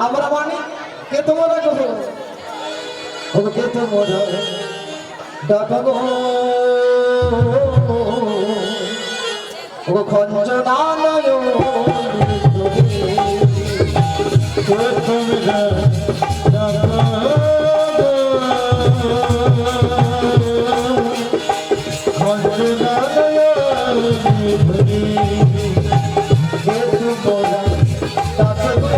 আমরা মানি কে তোমরা গো ও কে তোমরা ডাকা গো ও খঞ্জনা নয় কে তোমরা ডাকা খঞ্জনা নয় ভরি কে তোমরা ডাকা গো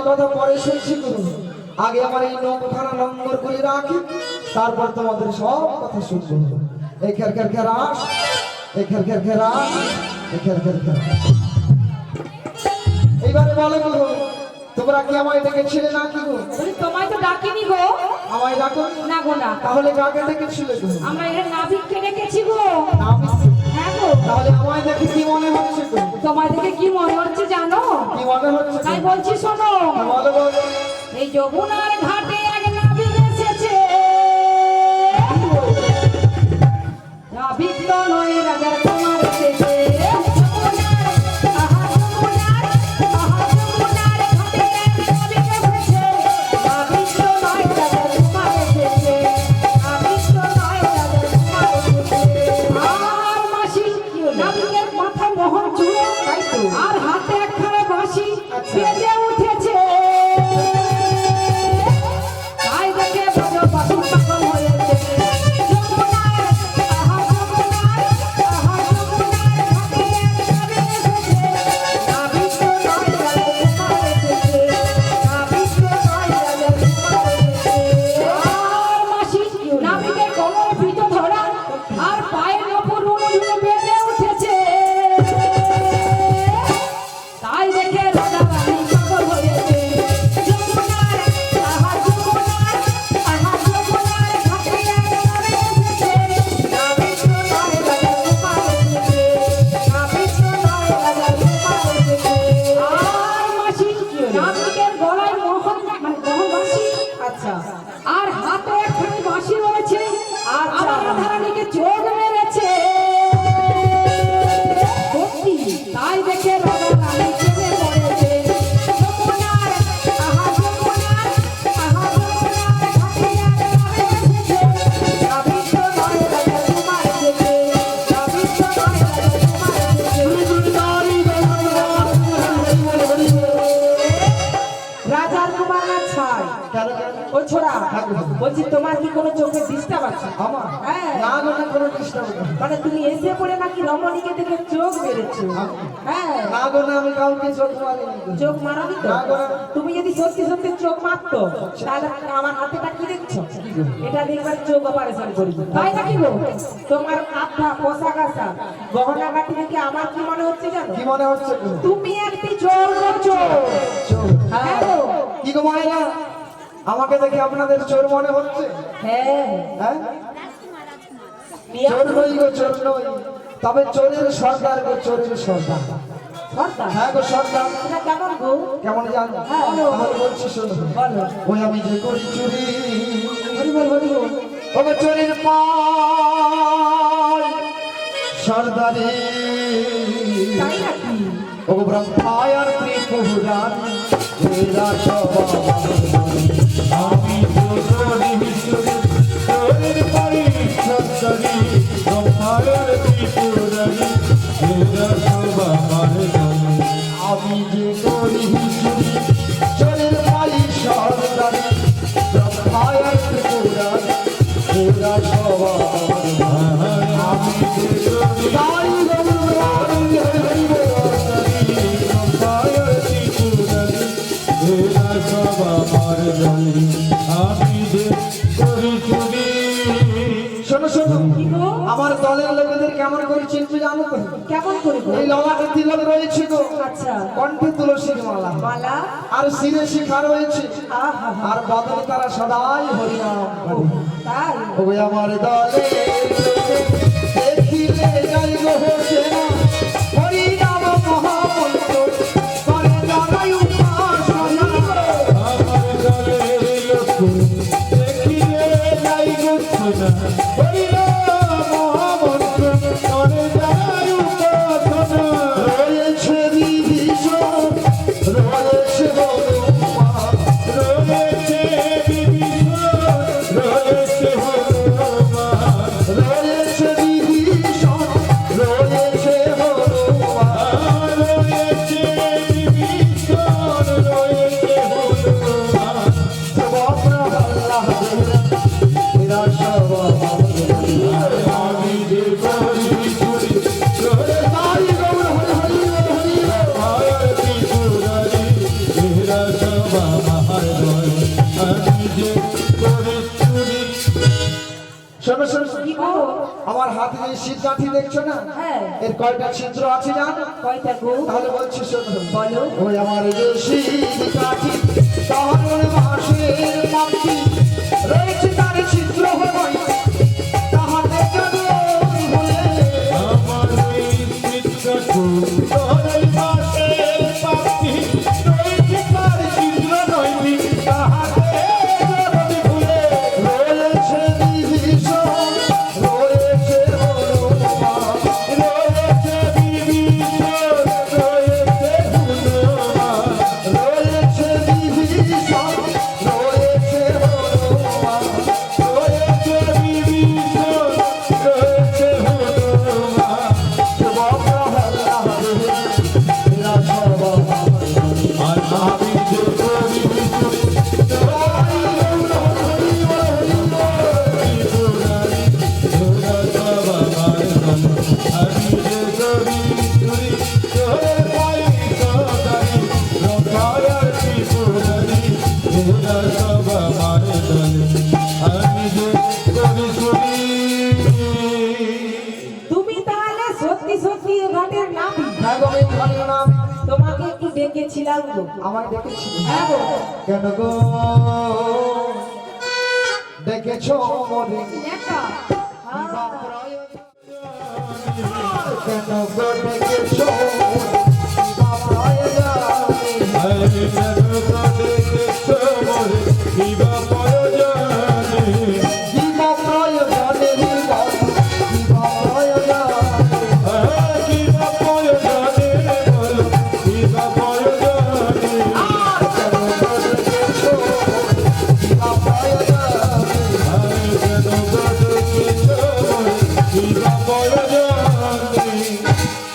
কথা পরে শুনছি গুরু। আগে আমার এই নৌকাখানা নম্বর করে রাখি, তারপর তোমাদের সব কথা শুনবো। এই খের খের খের আস, এই খের খের খের আস, এই খের খের খের। এইবারে বলো গুরু, তোমরা কি আমায় ডেকেছিলে না কি গো? বলি তোমায় তো ডাকিনি গো। আমায় ডাকো না গো না। তাহলে কাকে ডেকেছিলে গো? আমরা এর নাবিককে ডেকেছি গো। হ্যাঁ গো। তাহলে আমায় দেখে কি মনে হচ্ছে গো? তোমার থেকে কি মনে হচ্ছে জানো? কি মনে হচ্ছে? তাই বলছি শোনো। বলো বলো। এই যমুনার ঘাটে এক নাবিক এসেছে। নাবিক তো নয়, রাজার কুমার এসেছে। যমুনার, আহা যমুনার, আহা যমুনার ঘাটে এক নাবিক এসেছে। নাবিক তো নয়, রাজার কুমার এসেছে। নাবিক তো নয়, রাজার কুমার এসেছে। আর মাসি, নাবিকের মাথায় মোহর চুল, আর হাতে একখানা বাঁশি বেজে উঠেছে। তাই দেখে বড় বাসুর পাগল হয়েছে। যমুনার, আহা যমুনার, আহা যমুনার ঘাটে এক নাবিক এসেছে। নাবিক তো নয়, রাজার কুমার এসেছে। নাবিক তো নয়, রাজার কুমার এসেছে। আর মাসি, নাবিকের কোমরে ফিতো ধরা, আর পায়ের ওপর রুনু বেজে উঠেছে। তাই দেখে রাজা রানী পাগল হয়েছে। যমুনার, আহা যমুনার, আহা যমুনার ঘাটে এক নাবিক এসেছে। নাবিক তো নয়, রাজার কুমার এসেছে। নাবিক তো নয়, রাজার কুমার এসেছে। আর মাসি, নাবিকের গলায় মোহর, মানে বাঁশি, আচ্ছা, আর হাতে একখানি বাঁশি রয়েছে। আর রাধারানীকে চোখ মেরেছে। সত্যি, তাই দেখে রাজা রানী প্রেমে পড়েছে। যমুনার, আহা যমুনার, আহা যমুনার ঘাটে এক নাবিক এসেছে। নাবিক তো নয়, রাজার কুমার এসেছে। নাবিক তো নয়, রাজার কুমার এসেছে। রাজার কুমার না ছাই। ও ছোড়া, বলছি তোমার কি কোনো চোখে ডিস্টার্ব আছে? আমার হ্যাঁ। না গো না, কোনো ডিস্টার্ব নেই। মানে তুমি এসে পড়ে নাকি রমণীকে দেখে চোখ মেরেছো? হ্যাঁ। না গো না, আমি কাউকে চোখ মারিনি গো। চোখ মারানি তো? না গো না। তুমি যদি সত্যি সত্যি চোখ মারতো, তাহলে আমার হাতেটা কি দেখছো? এটা দেখবার চোখ অপারেশন করবো, তাই নাকি গো? তোমার কাঁথা, পোশাক আশা, গহনা গাটি দেখে আমার কি মনে হচ্ছে জানো? কি মনে হচ্ছে গো? তুমি একটি চোর করছো। চোর? হ্যাঁ গো। কি গো মায়েরা, আমাকে দেখে আপনাদের চোর মনে হচ্ছে? হ্যাঁ। হ্যাঁ, চোর নই গো, চোর নই, তবে চোরের সর্দার গো, চোরের সর্দার। সর্দার? হ্যাঁ গো সর্দার। এটা কেমন গো? কেমন জানো? হ্যাঁ। তাহলে বলছি শোনো। বলো। ওই আমি যে করি চুরি, হরি বল, হরি বল। ও গো চোরের পাল সর্দারি, তাই নাকি? ও গো ব্রহ্মায় আর ত্রিপুরার এরা সবাই। আমি চোরি চোরি চোরের বাড়ি সরকারি তোমার ত্রিপুরারি এরা সব আমার জানে। আমি যে করি চুরি চোরের বাড়ি সর্দারি, ব্রহ্মায় আর ত্রিপুরার এরা সবাই। আমি যে চোরি তাই তোমার ত্রিপুরারি এরা সব আমার জানে। আমি যে চোরি চুরি শোনো শোনো, কি গো? আমার দলের লোকেদের কেমন করে চিনতে জানো তো? কেমন করে গো? এই ললাটে তিলক রয়েছে গো, আচ্ছা। কণ্ঠে তুলসীর মালা, মালা, আর শিরে শিখা রয়েছে, আহা, আর বদলে তারা সদাই হরিনাম করে। তাই? ওই আমার দলে দেখিলে যাই গো হোসেনা, হরিনাম মহামন্ত্র করে জানাই উপাসনা। আমার দলের লোক দেখিলে যাই গোছনা হরিনাম মহামন্ত্র করে যায় উপাসনা। রয়েছে বিভীষণ, রয়েছে হনুমান, রয়েছে বিভীষণ রয়েছে হনুমান রয়েছে বিভীষণ, রয়েছে যে করি চুরি। শোনো শোনো কি করো? আমার হাতে যে শীত কাঠি দেখছো না, হ্যাঁ। এর কয়টা ছিদ্র আছে জানো? কয়টা গো? তাহলে বলছি শোনো। বলো। ওই আমার যে শীত কাঠি তাহার বাঁশের পাখি রয়েছে তার ছিদ্র হয় তাহাতে যদি বলে আমার এই চিত্রকূট তোর বাঁশের পাখি রয়েছে তার ছিদ্র নয়নি, তাহাতে যদি ভুলে রয়েছে বিভীষণ রয়েছে হনুমান রয়েছে বিভীষণ, রয়েছে হনুমান, রয়েছে বিভীষণ রয়েছে হনুমান রয়েছে বিভীষণ, রয়েছে হনুমান। আর আমি যে করি তুমি তাহলে সত্যি সত্যি এ ঘাটের নাবি? হ্যাঁ গো, আমি ঘরের নাম তোমাকে একটু ডেকেছিলাম গো। আমায় ডেকেছিল। হ্যাঁ গো। কেন গো ডেকেছো মরে দেখা। হ্যাঁ। কেন গো ডেকেছো বাবায় জানে দিবা প্রয়োজনে দিবা দিবা প্রয়োজনে আর কেন গো ডেকেছো দিবা প্রয়োজনে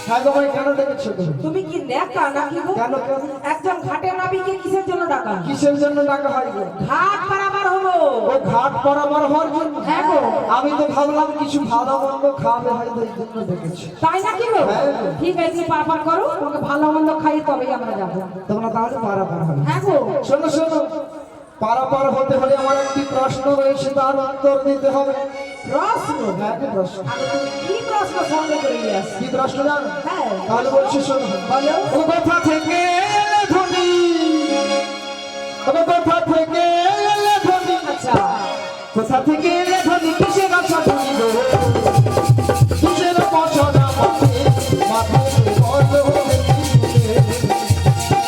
হ্যাঁ গো ভাই কেন ডেকেছো তুমি? তুমি কি দেখা নাকি গো? কেন কেন একজন ঘাটের নাবিকে কিসের জন্য ডাকা? কিসের জন্য ডাকা হয় গো? ঘাট পারাবার হলো। ও ঘাট পারাবার হওয়ার জন্য? হ্যাঁ গো। আমি তো ভাবলাম কিছু ভালো মন্দ খাবে হয়তো এই জন্য ডেকেছি। তাই নাকি গো? হ্যাঁ। ঠিক আছে, পারাপার করো, তোমাকে ভালো মন্দ খাই তবেই আমরা যাবো। তোমরা তাহলে পারাপার হবে। হ্যাঁ গো। শোনো শোনো, পারাপার হতে হলে আমার একটি প্রশ্ন রয়েছে, তার উত্তর দিতে হবে। প্রশ্ন? হ্যাঁ কি প্রশ্ন? আগে তুমি কি প্রশ্ন সঙ্গে করে নিয়ে আসছো? কি প্রশ্ন জানো? হ্যাঁ। তাহলে বলছি শোনো। বলো। ও কোথা থেকে এলে ধনী, ও কোথা থেকে এলে ধনী, আচ্ছা। কোথা থেকে এলে ধনী, কিসের আশা ধনী গো, কিসের পছনা মাথে মাথে বলো দেখি।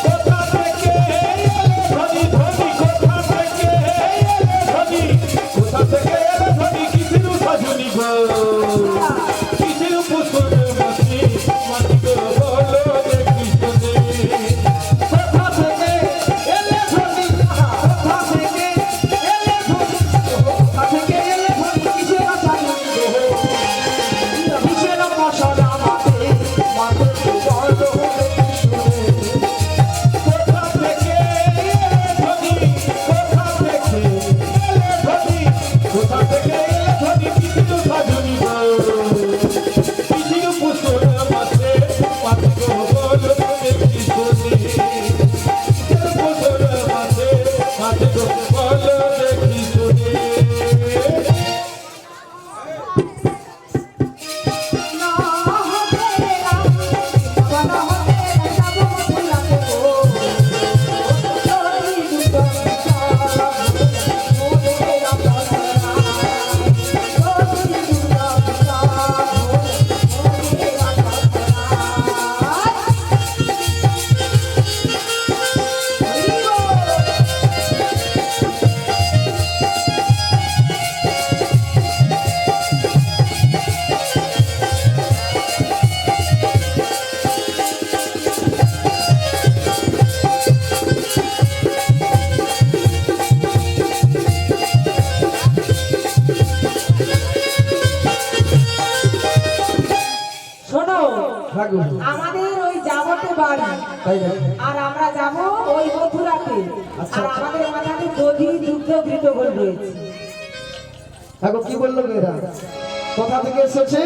কোথা থেকে এলে ধনী, ধনী কোথা থেকে এলে ধনী, কোথা থেকে এলে ধনী, কিসের সাজুনি গো, কিসের পুষ্পর মাটি, মাটি গো বলো দেখি শুনি। কোথা থেকে এলে ধনী, কোথা থেকে এলে ধনী, কোথা থেকে এলে ধনী, কিসের আশা ধনী গো, কিসের পছনা মাথে মাথে বলো দেখি শুনে। কোথা থেকে এলে ধনী, কোথা থেকে এলে ধনী, কোথা থেকে এলে ধনী, কিসের সাজুনি গো, কিসের পুষ্পর মাটি, মাটি গো বলো দেখি শুনি। কিসের পুষ্পর মাটি, মাটি গো বলো দেখি শুনি। না হবে রাম, বলা হবে যাব ফুলাতে গো। ওই দুটো চালা, ওরে রাম রাম। ওই দুটো চালা, ওরে রাম রাম। শোনো, হ্যাঁ গো, আমাদের ওই যাবতে বাড়ি, তাই নাকি? আর আমরা যাব ওই মথুরাতে। আচ্ছা, আর আচ্ছা। আমাদের মাথাতে দধি দুগ্ধ ঘৃত গোল রয়েছে। এখন কি বললো এরা? কোথা থেকে এসেছে?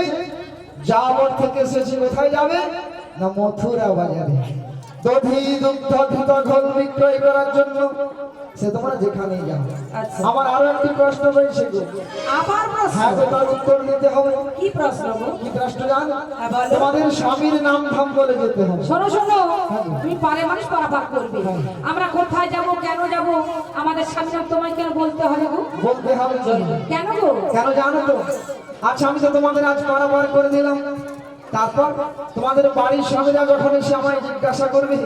যাবর থেকে এসেছে। কোথায় যাবে না? মথুরা বাজারে। দধি দুগ্ধ ঘৃত ঘোল বিক্রয় করার জন্য সে তোমরা যেখানেই যাও। আচ্ছা। আমার আরো একটি প্রশ্ন রয়েছে গো। আবার প্রশ্ন? হ্যাঁ গো, তার উত্তর দিতে হবে। কি প্রশ্ন গো? কি প্রশ্ন জানো? হ্যাঁ, বলো। তোমাদের স্বামীর নাম ধাম বলে যেতে হবে। শোনো শোনো, তুমি পারে মানুষ পারাপার করবে। আমরা কোথায় যাব, কেন যাব, আমাদের সামনে তোমায় কেন বলতে হবে গো? বলতে হবে তো। কেন গো? কেন জানো তো? আচ্ছা, আমি তো তোমাদের আজ পারাপার করে দিলাম, তারপর তোমাদের বাড়ির স্বামীরা যখন এসে আমায় জিজ্ঞাসা করবে,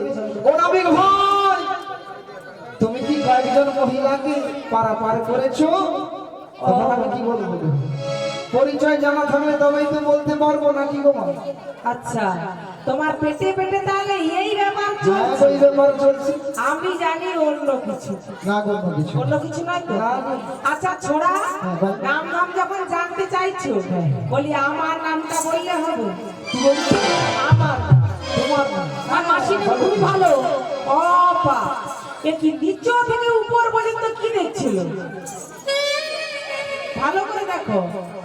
ও নাবিক ভাই, তুমি কি কয়েকজন মহিলাকে পারাপার করেছো? তখন আমি কি বলবো? পরিচয় জানা থাকলে তবেই তো বলতে পারবো, নাকি গো মা? আচ্ছা, তোমার পেটে পেটে তাহলে এই ব্যাপার হ্যাঁ, চলছে। ওই ব্যাপার চলছে। আমি জানি অন্য কিছু। না গো, অন্য কিছু। অন্য কিছু নয় তো? না, না। আচ্ছা ছোড়া, হ্যাঁ, বল। নাম যখন জানতে চাইছো, বলি আমার নামটা বললে হবে? কি বলছো? আমার তোমার না। আর মাসিটা খুবই ভালো। ও পা, এ কি নিচ থেকে উপর পর্যন্ত কি দেখছিল? ভালো করে দেখো।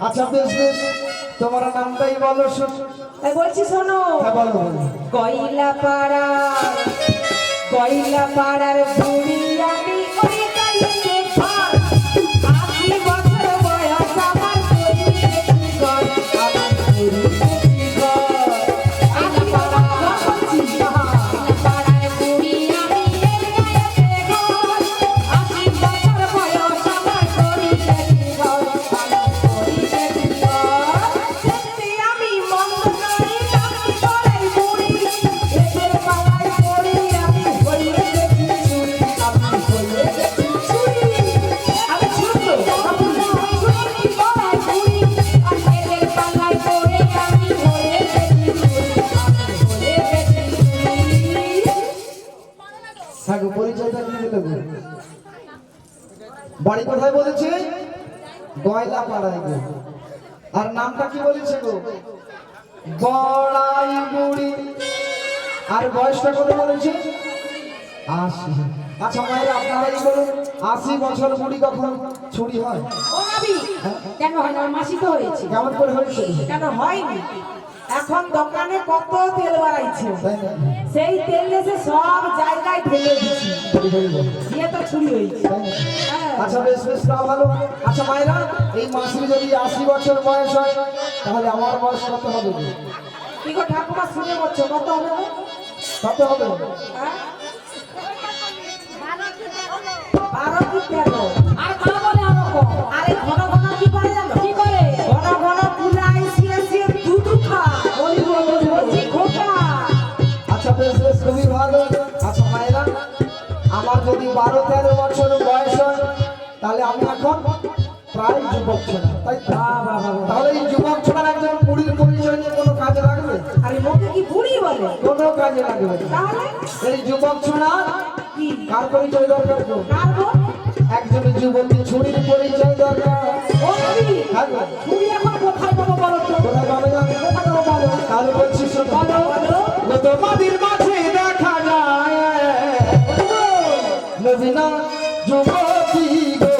আচ্ছা, বেশ বেশ, তোমার নামটাই বলো। এই বলছি শোনো, হ্যাঁ, বলো বলো। কয়লা পাড়ার বুড়ি আমি, ওই গাইতে ঘর। ৮০ বছর বয়স আমার, করিতে কি ঘর, আমার করিতে কি ঘর। ৮০ বছর বয়স, পাড়ার বুড়ি আমি, এই গাইতে ঘর। ৮০ বছর বয়স আমার, করিতে কি ঘর, আমার করিতে কি ঘর। দেখতে আমি মন্দ নই, নামটি বলাই বুড়ি। এদের পালায় পড়ি আমি, হইয়ে গেছি চুরি, আমি হইয়ে গেছি চুরি। আমি চুরি তো, আমি চুরি বলাই বুড়ি। আর এদের পালায় পড়ে আমি হয়ে গেছি চুরি, আমি হয়ে গেছি চুরি। থাকো, পরিচয়টা কি দিলে গো? বাড়ি কোথায় বলেছে? গয়লা পাড়ায় গো। আর নামটা কি বলেছে গো? বড়াই বুড়ি। আর বয়সটা কত বলেছে? ৮০। আচ্ছা মায়েরা, আপনারাই বলুন, ৮০ বছর বুড়ি কখন ছুরি হয়? ও নাবি, কেন হয় না? মাসি তো হয়েছে। কেমন করে হয়েছে? কেন হয়নি? এখন দোকানে কত তেল বাড়াইছে, তাই না? সেই তেল এসে সব জায়গায় ঢেলে দিচ্ছি, ছুরি হয়ে গেল। দিয়ে তো ছুরি হয়েছে। তাই না? হ্যাঁ। আচ্ছা, বেশ বেশ, তা ভালো। আচ্ছা মায়েরা, এই মাসির যদি ৮০ বছর বয়স হয়, তাহলে আমার বয়স কত হবে গো? কি গো ঠাকুমা, শুনে বলছো কত হবে গো? কত হবে? হ্যাঁ? 12 কি 13? আর মা বলে আরো কম। আরে ঘন ঘন কি করে জানো? কি করে? ঘন ঘন কুলাই শিয়ে শিয়ে দুধ খা। বলি বলছি খোকা। আচ্ছা, বেশ বেশ, খুবই ভালো। আচ্ছা মায়েরা, আমার যদি 12-13 বছর বয়স হয়, তাহলে আমি এখন প্রায় যুবক ছোড়া, তাই তো? তাহলে এই যুবক ছোড়ার একজন বুড়ির পরিচয় নিয়ে কোনো কাজে লাগবে? আরে মুখে কি বুড়ি বলে? কোনো কাজে লাগবে না। তাহলে এই যুবক ছোড়া কি? কার পরিচয় দরকার গো? কার গো? একজন যুবতী ছুরির পরিচয় দরকার। ও নাবি, হ্যাঁ গো। তুমি এখন কোথায় পাবো বলো তো? কোথায় পাবে জানো? কোথায় পাবো বলো? তাহলে বলছি শোনো। বলো বলো। ও তোমাদের মাঝে দেখা যায় নবীনা যুবতী গো।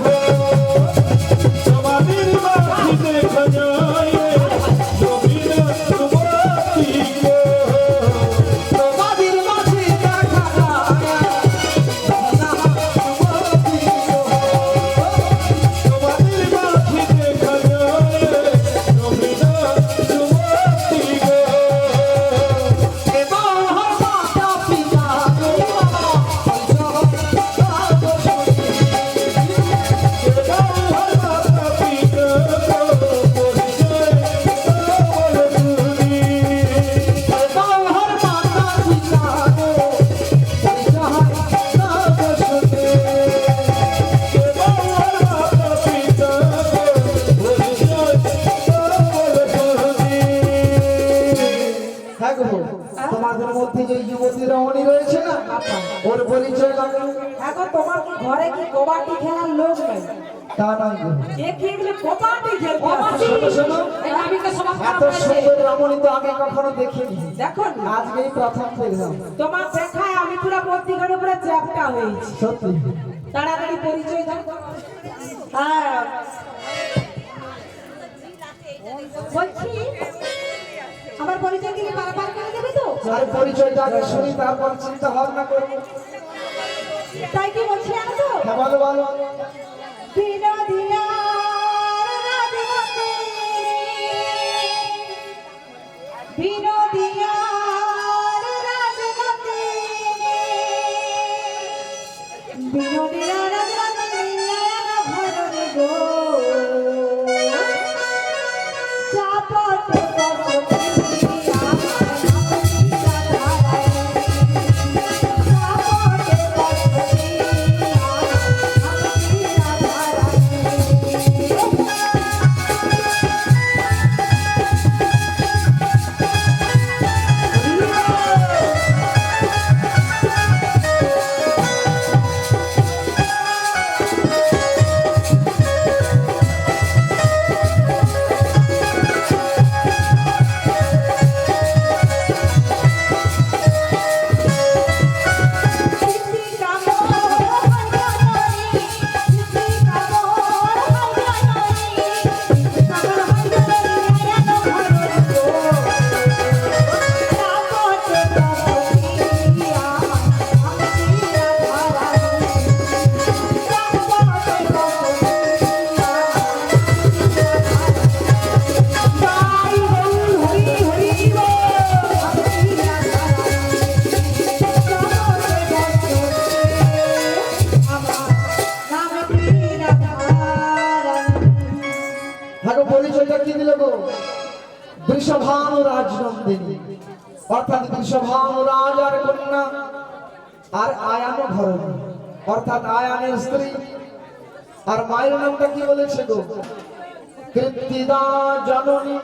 তোমাদের মাঝে দেখা যায় নবীনা যুবতী গো। তোমাদের মাঝে দেখা যায় নবীনা যুবতী গো। তোমাদের মাঝে দেখা যায় নবীনা যুবতী গো। এবার মাতা পিতা গো, হ্যাঁ গো, তোমাদের মধ্যে যে যুবতী রমণী রয়েছে না, ওর পরিচয় লাগবে। এখন তোমার কি ঘরে কি কবাডি খেলার লোক নাই? তা নয় গো। দেখি এগুলো কবাডি খেলতে আসে। শোনো, শোনো, এই নাবিকে সমাজ এত খারাপ হয়েছে। সুন্দর রমণী তো আগে কখনো দেখিনি, দেখো না, আজকেই প্রথম দেখলাম। তোমার দেখায় আমি পুরো মধ্যিখানে পুরো চ্যাপটা হয়েছি। সত্যি। তাড়াতাড়ি পরিচয় দাও। হ্যাঁ, বলছি আমার পরিচয় দিলে বারবার করে দেবে তো? আর পরিচয়টা আগে শুনি, তারপর চিন্তা ভাবনা করবো। তাই কি বলছি, জানো তো? হ্যাঁ বলো বলো। বিনোদিয়ার রাজমন্দিরে, বিনোদিয়ার রাজমন্দিরে, বিনোদিয়ার রাজমন্দিরে ঘরে গো চাপটে হাগো পরিচয়টা কি দিল গো? বৃষভানু রাজনন্দিনী, অর্থাৎ বৃষভানু রাজার কন্যা আর আয়ান ধরনী, অর্থাৎ আয়ানের স্ত্রী। আর মায়ের নামটা কি বলেছে গো? কৃত্তিদা জননী।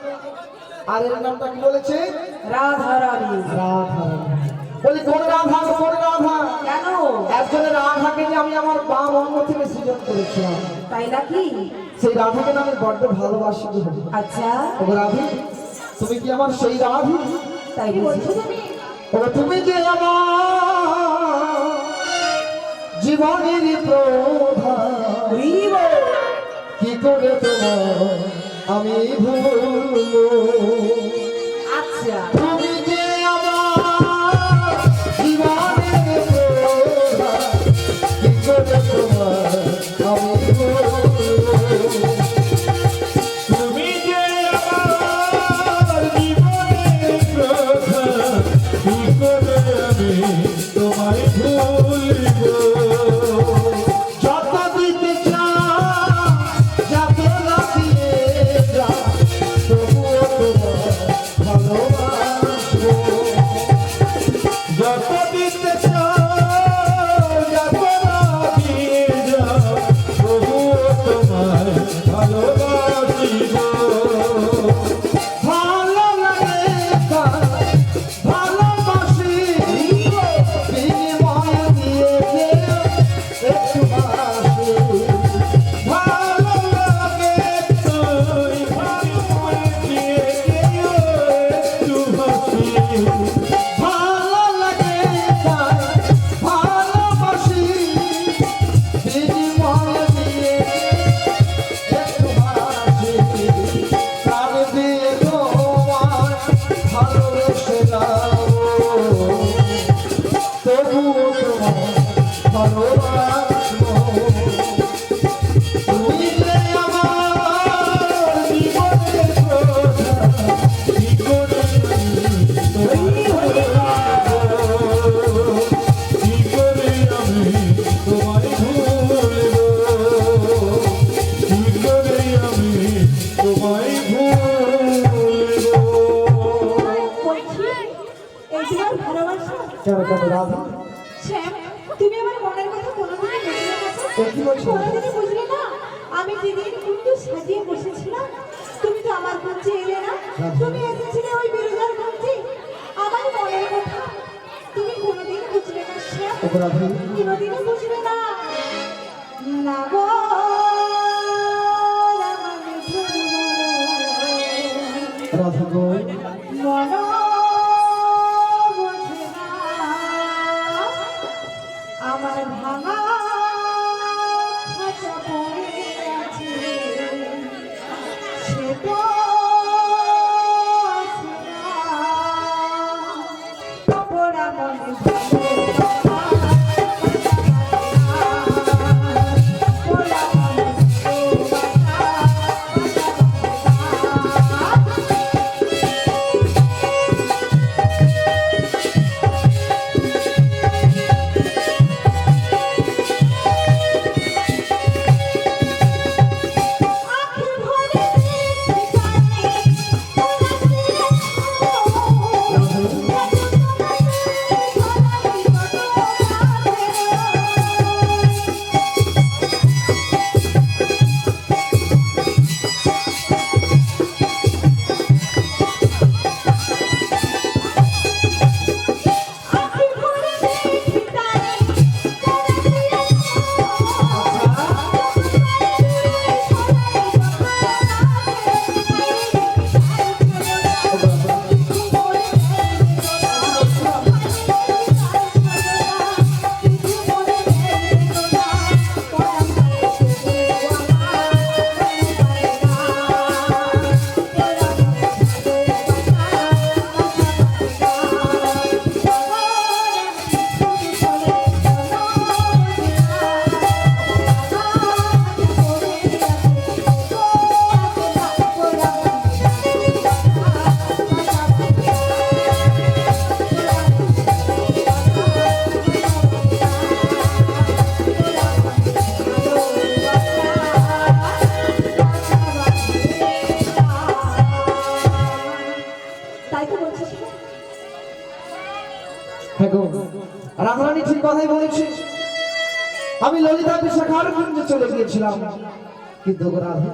আর এর নামটা কি বলেছে? রাধারানী। রাধা। বলি কোন রাধা? কোন রাধা? কেন? একজনের রাধাকে যে আমি আমার বাম অঙ্গ থেকে সৃজন করেছিলাম, তাই নাকি? সেই রাধাকে না আমি বড্ড ভালোবাসি গো। আচ্ছা, ও রাধি, তুমি কি আমার সেই রাধি? তাই বলছো তুমি? ও তুমি যে আমার জীবনের প্রধান, কি করে তোমার আমি ভুলবো? আচ্ছা, তুমি যে আমার জীবনের প্রধান, কি করে তোমার আমি ভুলবো? তুমি যে আমার জীবনের প্রধান, কি করে আমি তোমায় ভুলব? যত দিতে চাও যাতে লাগিয়ে যা, তবুও তোমার ভালোবাসবো। যত দিতে চাও, যত না দিয়ে যাও, তবুও তোমায় ভালোবাসিব। ভালো লাগে তার ভালোবাসি, বিনিময় দিয়ে কেউ একটু হাসি। ভালো লাগে তুই, বিনিময় দিয়ে কেউ একটু হাসি। ভালো লাগে তার ভালোবাসি, বিনিময় দিয়ে একটু হাসি। প্রাণ দিয়ে তোমার ভালোবেসে যাবো, তবুও তোমার ভালোবাসবো। তুমি যে আমার জীবনের প্রধান, কি করে আমি কি করে আমি তোমায় ভুলব? কি করে আমি তোমায় ভুলব? বলছি, এই তোমার ভালোবাসা? কেন কেন রাধা? শ্যাম, তুমি আমার মনের কথা কোনোদিনই বুঝলে না তো? এ কি বলছো? কোনোদিনই বুঝলে না? আমি যেদিন কুঞ্জু সাজিয়ে বসেছিলাম, তুমি তো আমার কুঞ্জে এলে না। তুমি এসেছিলে ওই বিরোধার কুঞ্জে। আমার মনের কথা তুমি কোনোদিন বুঝলে না শ্যাম, ও রাধা, কোনোদিনও বুঝলে না। না গো, আমার মিঠুন রাধা গো, মন বোঝে না, আমার ভাঙা খাঁচা পড়ে আছে, সে তো আসে না, পোড়া মনে ভালো আমি ললিতা বিশাখার কুঞ্জে চলে গিয়েছিলাম, কিন্তু গো রাধা,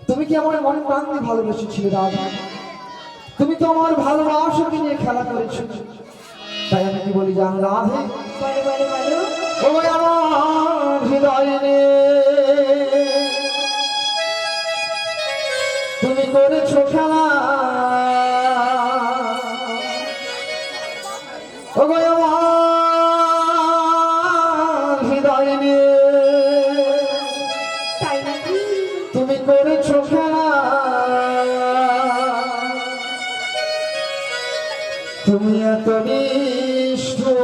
তুমি কি আমার মন প্রাণ দিয়ে ভালোবেসেছিলে রাধা? তুমি তো আমার ভালোবাসাকে নিয়ে খেলা করেছো। তাই আমি কি বলি জান রাধে, বলো বলো বলো। ও আমার হৃদয় রে, তুমি করেছো খেলা, ও গো আমার হৃদয় রে, তাই নাকি? তুমি করেছো খেলা, তুমি এত নিষ্ঠুর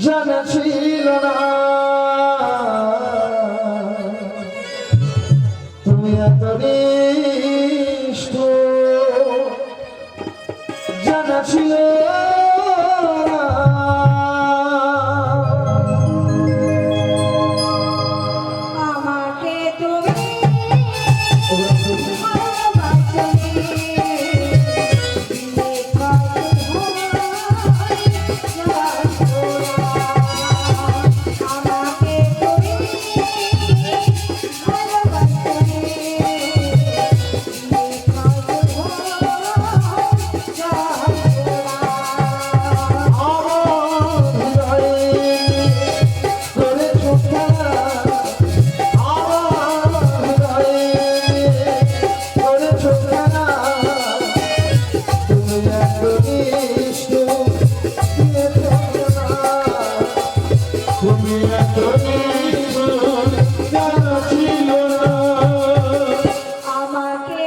জানা ছিল না, তুমি এত নিষ্ঠুর জানা ছিল না। আমাকে তুমি ভালোবাসলে, আমাকে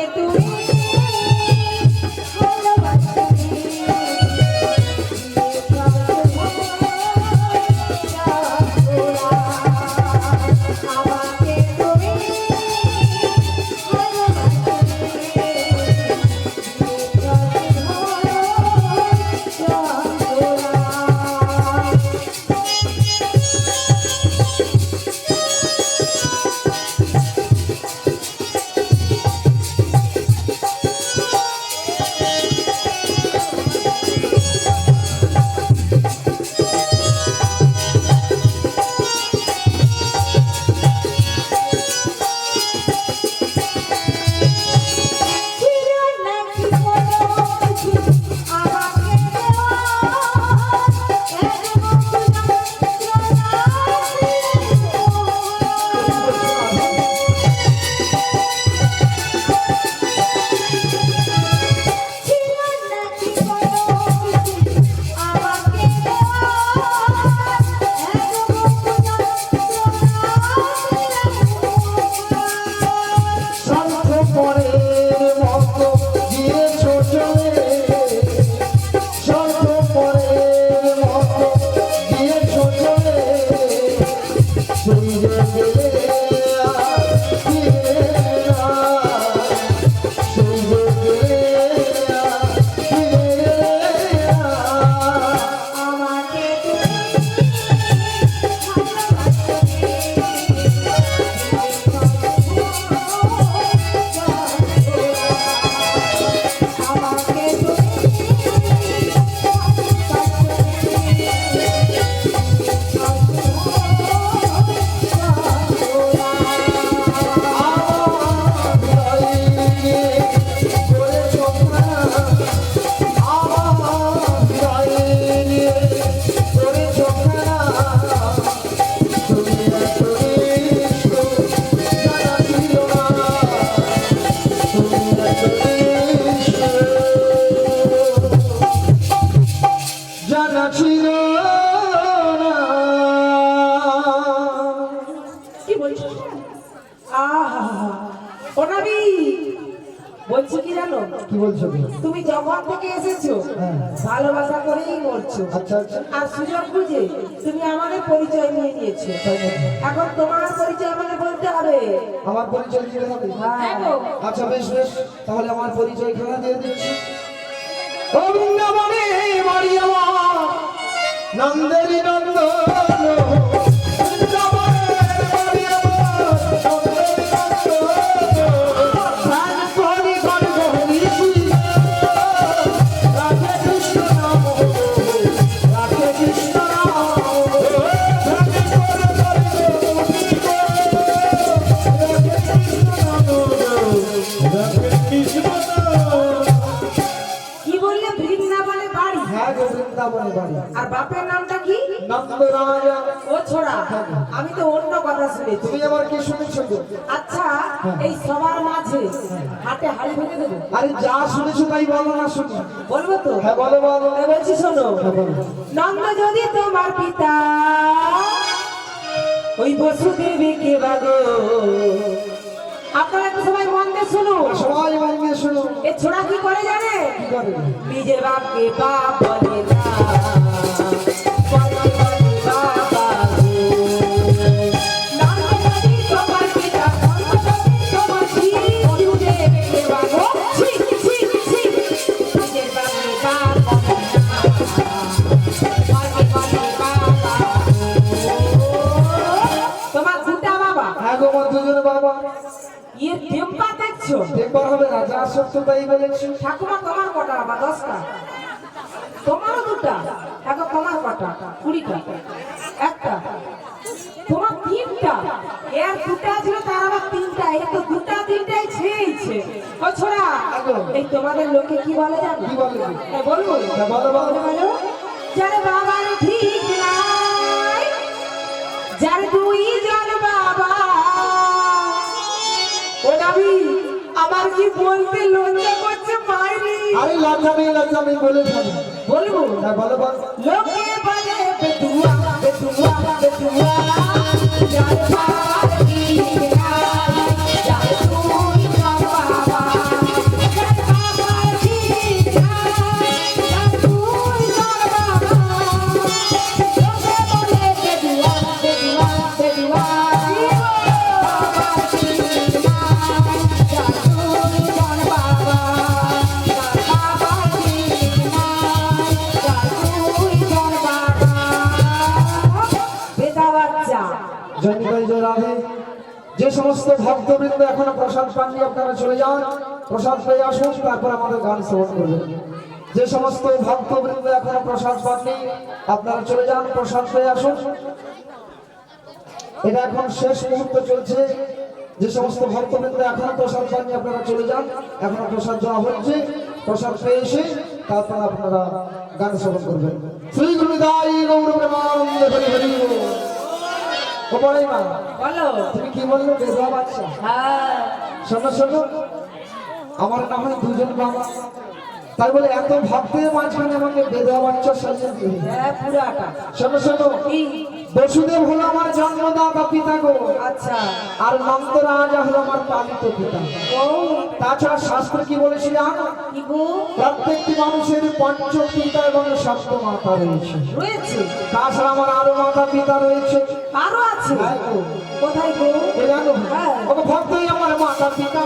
তুমি বলছি কি জানো, কি বলছো তুমি? তুমি যখন থেকে এসেছো হ্যাঁ। ভালোবাসা করেই করছো, আচ্ছা আচ্ছা, আর সুযোগ বুঝে তুমি আমাদের পরিচয় নিয়ে নিয়েছো। তাই নাকি? এখন তোমার পরিচয় আমাকে বলতে হবে। আমার পরিচয় দিতে হবে? হ্যাঁ গো। আচ্ছা বেশ বেশ, তাহলে আমার পরিচয় খানা দিয়ে দিচ্ছি। ও বৃন্দাবনে বাড়ি আমার, নন্দেরি নন্দন। রাধে কৃষ্ণ নাম, রাধে কৃষ্ণ নাম, আর বাপের নামটা কি? নন্দরাজা। ও ছোড়া, আমি তো অন্য কথা শুনেছি। তুমি আবার কি শুনেছো গো? আচ্ছা, এই সবার মাঝে হাতে হাড়ি ভেঙে দেবো? আরে যা শুনেছো তাই বলো না শুনি। বলবো তো? হ্যাঁ বলো বলো। আমি বলছি শোনো। হ্যাঁ, বলো। নন্দ যদি তোমার পিতা, ওই বসুদেবীকে বাগো। আপনারা একটু সবাই মন দিয়ে শুনুন। সবাই মন দিয়ে শুনো। এ ছোড়া কি করে জানে? কি করে? নিজের বাপকে বাপ বলে না, বলে বলে বাবা গো। নন্দ যদি তোমার পিতা, নন্দ যদি তোমার ছি, বসুদেবীকে বাগো। ছি, ছি, ছি। নিজের বাপকে বাপ বলে না, বলে বলে বাবা গো। তোমার দুটা বাবা, হ্যাঁ গো আমার দুজন বাবা। ইয়ে টেম্পা দেখছো? দেখবার হবে না, যা সত্য তাই বলেছি। ঠাকুমা তোমার কটা বাবা? 10টা। তোমারও দুটা। এখন তোমার কটা? 20টা। একটা। তোমার 3টা। এর দুটা ছিল, তার আবার 3টা। এ তো দুটা 3টাই ছেয়েছে। ও ছোড়া, এই তোমাদের লোকে কি বলে জানো? কি বলে? বলবো? হ্যাঁ, বলো, বলো। বলো। যার বাবার ঠিক নাই, যার দুইজন বাবা। ও নবী, আমার কি বলতে লজ্জা করছে মাইরি? আরে লজ্জা নেই বলে থাকি। বলবো? হ্যাঁ বলো বলো। লোকে বলে বেতুয়া, বেতুয়া, বেতুয়া, যার বাবার ঠিক নাই, যার দুইজন বাবা। যার বাবার ঠিক নাই, যার দুইজন বাবা। লোকে বলে বেতুয়া, বেতুয়া, বেতুয়া, বাবার ঠিক নাই, যার দুইজন বাবা। যার বাবার ঠিক নাই, যার দুইজন বাবা। বেটা বাচ্চা। জয় জয় রাধে। যে সমস্ত ভক্তবৃন্দ এখনো প্রসাদ পাননি আপনারা চলে যান, প্রসাদ পেয়ে আসুন, তারপর আমাদের গান শ্রবণ করবেন। যে সমস্ত ভক্তবৃন্দ এখনো প্রসাদ পাননি আপনারা চলে যান, প্রসাদ পেয়ে আসুন। এটা এখন শেষ মুহূর্ত চলছে। যে সমস্ত ভক্তবৃন্দ এখনো প্রসাদ পাননি আপনারা চলে যান, এখনো প্রসাদ দেওয়া হচ্ছে। প্রসাদ পেয়ে এসে তারপর আপনারা গান শ্রবণ করবেন। শ্রী গুরুদাই গৌর প্রেমানন্দ হরি হরি বল। ও বড়াই মা, বলো। তুমি কি বললে? বেদা বাচ্চা। হ্যাঁ, শোনো শোনো, আমার না হয় দুজন বাবা, তাই বলে এত ভক্তের মাঝখানে আমাকে বেদা বাচ্চা সাজিয়ে দিলে। হ্যাঁ, পুরাটা। শোনো শোনো, কি? বসুদেব হলো আমার জন্মদাতা পিতা গো, আচ্ছা। আর নন্দরাজা হলো আমার পালিত পিতা। ও, তাছাড়া শাস্ত্র কি বলেছে জানো? কি গো? প্রত্যেকটি মানুষের পঞ্চ পিতা এবং সপ্ত মাতা রয়েছে। রয়েছে? তাছাড়া আমার আরো মাতা পিতা রয়েছে। আরো আছে? হ্যাঁ গো। কোথায় গো? এ জানো? হ্যাঁ। ওকে ভক্তই আমার মাতা পিতা।